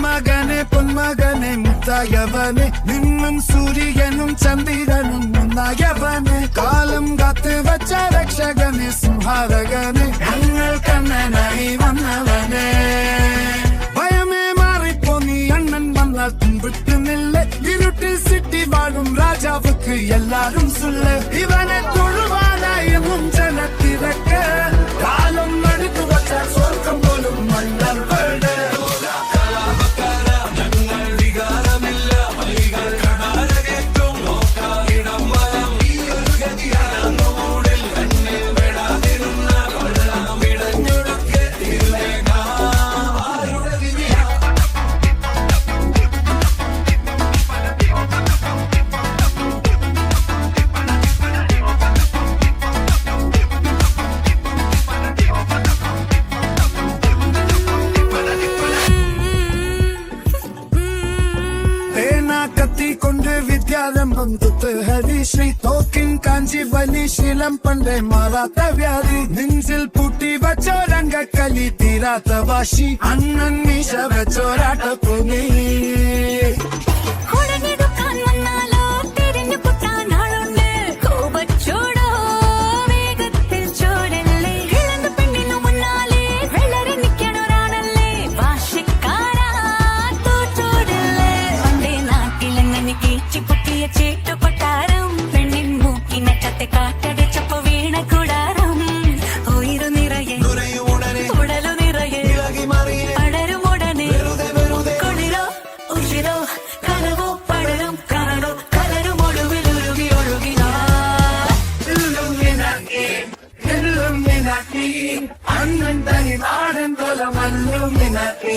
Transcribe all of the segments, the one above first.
മകനെ പൊന്മകനെ മുത്തായവനെ നിന്നും സൂര്യനും ചന്ദ്രനും മുന്നായവനെ കാലം കാത്ത് വച്ച രക്ഷകനെ സംഹാരകനെ ഞങ്ങൾ കണ്ണനായി വന്നവനെ ഭയമേ മാറിപ്പോ നീ അണ്ണൻ വന്നാൽ പിൻവിട്ടുന്നില്ല ഇരുട്ടിൽ സിറ്റി വാഴും രാജാവുക്ക് എല്ലാരും സുല്ല ഇവനെ തൊഴുവാനായി ജനത്തിരക്ക് കാലം എടുത്തു വച്ച സ്വർഗം പോലും മണ്ണൽ വേട് കൊണ്ട് വിദ്യാരംഭം തൊട്ട് ഹരിശ്രീ തോക്കിൻ കാഞ്ചി വലി ശീലം പണ്ടേ മാറാത്ത വ്യാധി നെഞ്ചിൽ പൂട്ടി വച്ചോരംഗക്കലി തീരാത്ത വാശി അണ്ണൻ മീശ വെച്ചോരാട്ട പൊങ്ങി അണ്ണൻ തനി നാടൻ പോലെ മല്ലുമിനാക്കി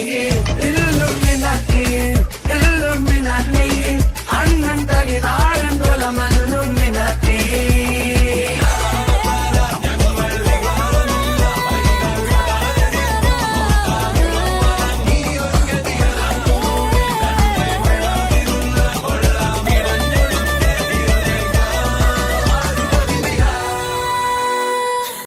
ഇല്ലുമിനാക്കി അണ്ണൻ തനി